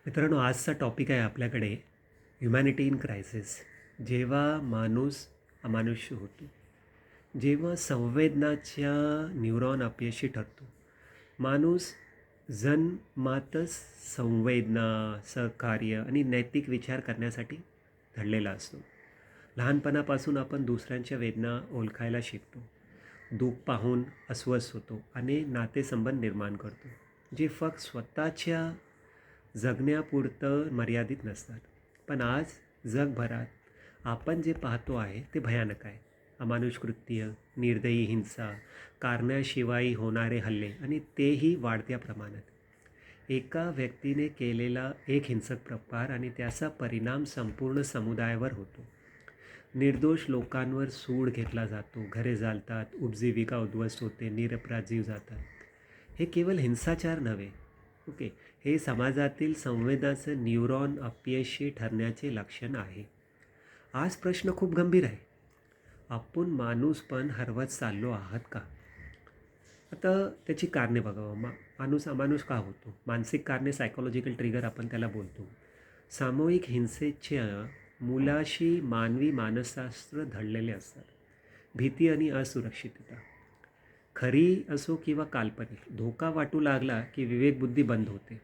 मित्रांनो, आजचा टॉपिक आहे आपल्याकडे ह्युमॅनिटी इन क्रायसिस. जेव्हा माणूस अमानुष्य होतो, जेव्हा संवेदनाच्या न्यूरॉन अपयशी ठरतो. माणूस जन्मातच संवेदना, सहकार्य आणि नैतिक विचार करण्यासाठी घडलेला असतो. लहानपणापासून आपण दुसऱ्यांच्या वेदना ओळखायला शिकतो. दुःख पाहून अस्वस्थ होतो आणि नातेसंबंध निर्माण करतो, जे फक्त स्वतःच्या जगण्यापुरतं मर्यादित नसतात. पण आज जगभरात आपण जे पाहतो आहे ते भयानक आहे. अमानुष कृत्य, निर्दयी हिंसा, कारणाशिवाय होणारे हल्ले आणि तेही वाढत्या प्रमाणात. एका व्यक्तीने केलेला एक हिंसक प्रकार आणि त्याचा परिणाम संपूर्ण समुदायावर होतो. निर्दोष लोकांवर सूड घेतला जातो, घरे जाळतात, उपजीविका उद्ध्वस्त होते, निरपराध जीव जातात. हे केवळ हिंसाचार नव्हे, ओके, हे समाजातील संवेदनाचं न्यूरॉन अपयशी ठरण्याचे लक्षण आहे. आज प्रश्न खूप गंभीर आहे. आपण माणूस पण हरवत चाललो आहात का? आता त्याची कारणे बघावं. माणूस अमानुष का होतो? मानसिक कारणे, सायकोलॉजिकल ट्रिगर आपण त्याला बोलतो. सामूहिक हिंसेच्या मुलाशी मानवी मानसशास्त्र धडलेले असतात. भीती आणि असुरक्षितता, खरी असो किंवा काल्पनिक, धोका वाटू लागला की विवेकबुद्धी बंद होते.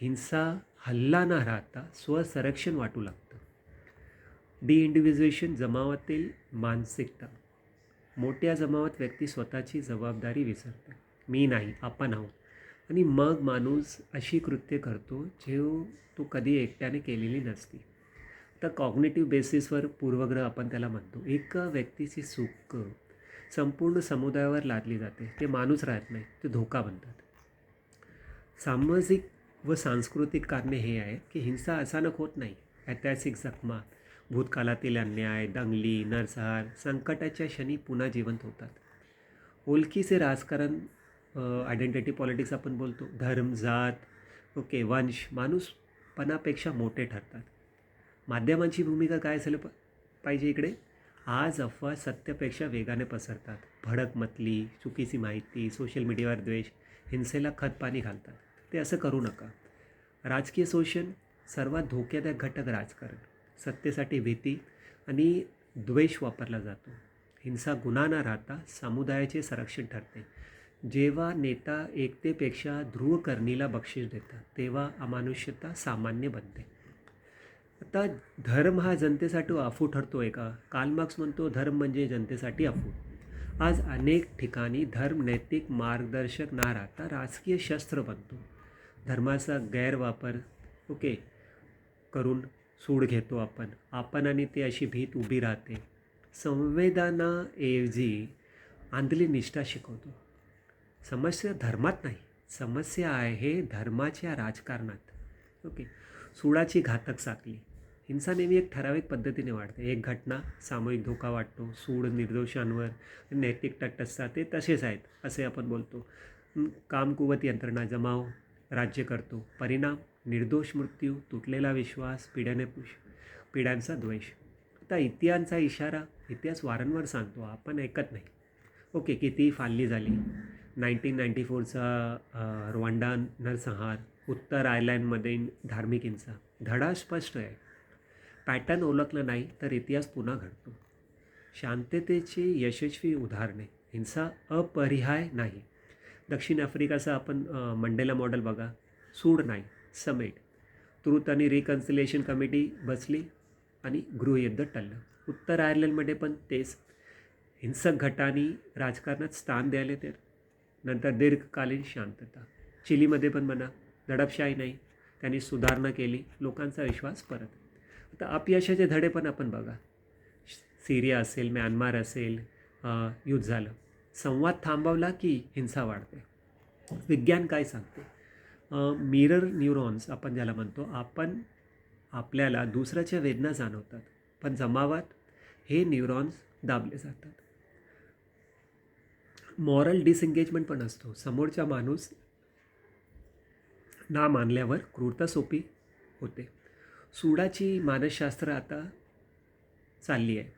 हिंसा हल्ला न राहता स्वसंरक्षण वाटू लागतं. डी इंडिव्हिज्युएशन, जमावातील मानसिकता. मोठ्या जमावात व्यक्ती स्वतःची जबाबदारी विसरते. मी नाही, आपण आहोत. आणि मग माणूस अशी कृत्य करतो जे तो कधी एकट्याने केलेली नसती. तर कॉग्नेटिव्ह बेसिसवर पूर्वग्रह आपण त्याला म्हणतो. एका व्यक्तीची चूक संपूर्ण समुदायावर लादली जाते. ते माणूस राहत नाही, ते धोका बनतात. सामाजिक व सांस्कृतिक कारणे हे आहेत की हिंसा अचानक होत नाही. ऐतिहासिक जखमा, भूतकाळातील अन्याय, दंगली, नरसंहार संकटाच्या क्षणी पुन्हा जिवंत होतात. ओळखीचे राजकारण, आयडेंटिटी पॉलिटिक्स आपण बोलतो, धर्म, जात, ओके, वंश माणूसपणापेक्षा मोठे ठरतात. माध्यमांची भूमिका काय झालं पाहिजे इकडे? आज अफवा सत्यापेक्षा वेगाने पसरतात. भडक मतली, चुकीची माहिती, सोशल मीडियावर द्वेष हिंसेला खतपाणी घालतात. ते असं करू नका. राजकीय शोषण, सर्वात धोक्यादायक घटक राजकारण. सत्तेसाठी भीती आणि द्वेष वापरला जातो. हिंसा गुन्हा न राहता समुदायाचे संरक्षण ठरते. जेव्हा नेता एकतेपेक्षा ध्रुवकरणीला बक्षीस देतात तेव्हा अमानुष्यता सामान्य बनते. आता धर्म हा जनतेसाठी अफू ठरतो आहे का? कार्ल मार्क्स म्हणतो धर्म म्हणजे जनतेसाठी अफू. आज अनेक ठिकाणी धर्म नैतिक मार्गदर्शक न राहता राजकीय शस्त्र बनतो. धर्माचा गैरवापर, ओके, करून सूड घेतो आपण आणि ते अशी भीत उभी राहते. संवेदनाऐवजी आंधळी निष्ठा शिकवतो. समस्या धर्मात नाही, समस्या आहे धर्माच्या राजकारणात. ओके, सूडाची घातक साखळी. हिंसा नेहमी एक ठराविक पद्धतीने वाढते. एक घटना, सामूहिक धोका वाटतो. सूड निर्दोषांवर, नैतिक तटस्थता ते तसेच आहेत असे आपण बोलतो. कामकुवत यंत्रणा, जमाव राज्य करतो. परिणाम, निर्दोष मृत्यू, तुटलेला विश्वास, पिढ्यांचा द्वेष. आता इतिहासाचा इशारा, इतिहास वारंवार सांगतो, आपण ऐकत नाही. ओके, किती फाळणी झाली. 1994चा रवांडा नरसंहार, उत्तर आयर्लंडमध्ये धार्मिक हिंसा. धडा स्पष्ट आहे. पॅटर्न ओळखला नाही तर इतिहास पुन्हा घडतो. शांततेची यशस्वी उदाहरणे. हिंसा अपरिहार्य नाही. दक्षिण आफ्रिकाचा आपण मंडेला मॉडेल बघा. सूड नाही, समेट. ट्रूथ आणि रिकन्सिलेशन कमिटी बसली आणि गृहयुद्ध टळलं. उत्तर आयर्लंडमध्ये पण तेच. हिंसक गटांनी राजकारणात स्थान द्यायला तर नंतर दीर्घकालीन शांतता. चिलीमध्ये पण म्हणा, दडपशाही नाही, त्यांनी सुधारणा केली, लोकांचा विश्वास परत. आता अपयशाचे धडे पण आपण बघा. सिरिया असेल, म्यानमार असेल, युद्ध झालं. संवाद थांबवला की हिंसा वाढते. विज्ञान काय सांगते? मिरर न्यूरॉन्स आपण ज्याला म्हणतो, आपल्याला दुसऱ्याच्या वेदना जाणवतात, पण जमावात हे न्यूरॉन्स दाबले जातात. मॉरल डिसएंगेजमेंट पण असतो. समोरचा माणूस ना मानल्यावर क्रूरता सोपी होते. सूडाची मानसशास्त्र आता चालली आहे.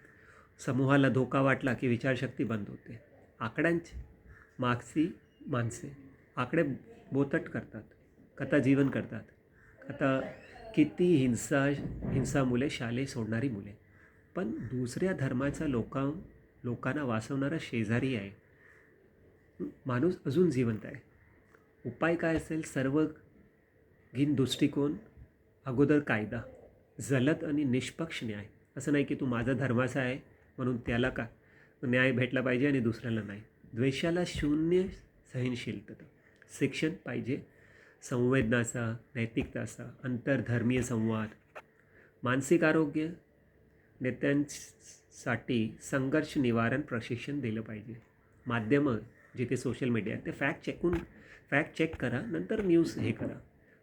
समूहाला धोका वाटला की विचारशक्ती बंद होते. आकड्यांची मागची माणसे आकडे बोतट करतात, कथा जीवन करतात. आता किती हिंसा मुले, शालेय सोडणारी मुले, पण दुसऱ्या धर्माचा लोकांना वाचवणारा शेजारी आहे. माणूस अजून जिवंत आहे. उपाय काय असेल? सर्वगीण दृष्टिकोन, अगोदर कायदा, जलद आणि निष्पक्ष न्याय. असं नाही की तू माझा धर्माचा आहे म्हणून त्याला का न्याय भेटला पाहिजे आणि दुसऱ्याला नाही. द्वेषाला शून्य सहनशीलता. शिक्षण पाहिजे संवेदनाचा, नैतिकताचा, आंतरधर्मीय संवाद. मानसिक आरोग्य, नेत्यांसाठी संघर्ष निवारण प्रशिक्षण दिलं पाहिजे. माध्यमं जिथे सोशल मीडिया ते फॅक्ट चेक करा, नंतर न्यूज हे करा.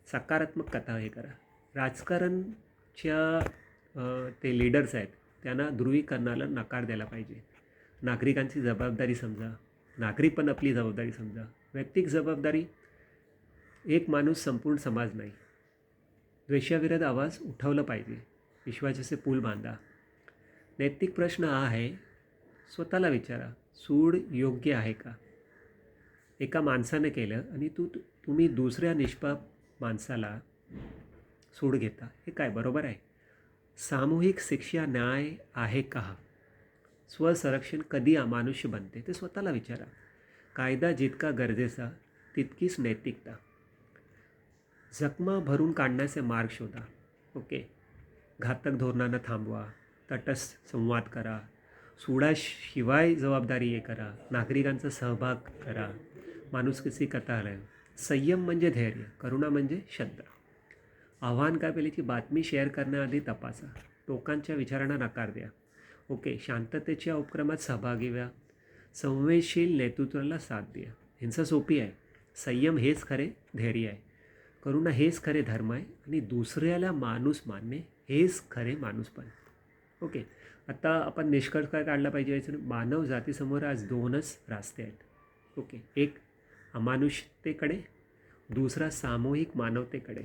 सकारात्मक कथा हे करा. राजकारणच्या ते लीडर्स आहेत त्यांना ध्रुवीकरणाला नकार द्यायला पाहिजे. नागरिकांची जबाबदारी समजा, नागरिक पण आपली जबाबदारी समजा. वैयक्तिक जबाबदारी, एक माणूस संपूर्ण समाज नाही. द्वेषाविरोधात आवाज उठवला पाहिजे. विश्वासाचे पूल बांधा. नैतिक प्रश्न हा आहे, स्वतःला विचारा, सूड योग्य आहे का? एका माणसाने केलं आणि तुम्ही दुसऱ्या निष्पाप माणसाला सूड घेता, हे काय बरोबर आहे? सामूहिक शिक्षा न्याय आहे का? स्वसंरक्षण कधी अमानुष्य बनते ते स्वतःला विचारा. कायदा जितका गरजेचा तितकीच नैतिकता. जखमा भरून काढण्याचे मार्ग शोधा. ओके, घातक धोरणांना थांबवा. तटस्थ संवाद करा. सुडाशिवाय जबाबदारी हे करा. नागरिकांचा सहभाग करा. माणुसकीची कथा आहे. संयम म्हणजे धैर्य, करुणा म्हणजे श्रद्धा. आव्हान काय? पहिल्याची बातमी शेअर करण्याआधी तपासा. लोकांच्या विचारांना नकार द्या. ओके, शांततेच्या उपक्रमात सहभागी व्हा. संवेदनशील नेतृत्वाला साथ द्या. हिंसा सोपी आहे. संयम हेच खरे धैर्य आहे. करुणा हेच खरे धर्म आहे. आणि दुसऱ्याला माणूस मानणे हेच खरे माणूसपण. ओके, आता आपण निष्कर्ष काय काढला पाहिजे याचं? मानव जातीसमोर आज दोनच रस्ते आहेत. ओके, एक अमानुषतेकडे, दुसरा सामूहिक मानवतेकडे.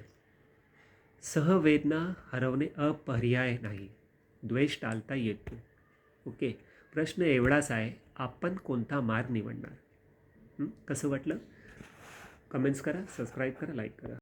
सहवेदना हरवणे अपरिहार्य नाही. द्वेष टाळता येतो. ओके, प्रश्न एवढाच आहे, आपण कोणता मार्ग निवडणार? कसं वाटलं? कमेंट्स करा, सबस्क्राईब करा, लाईक करा.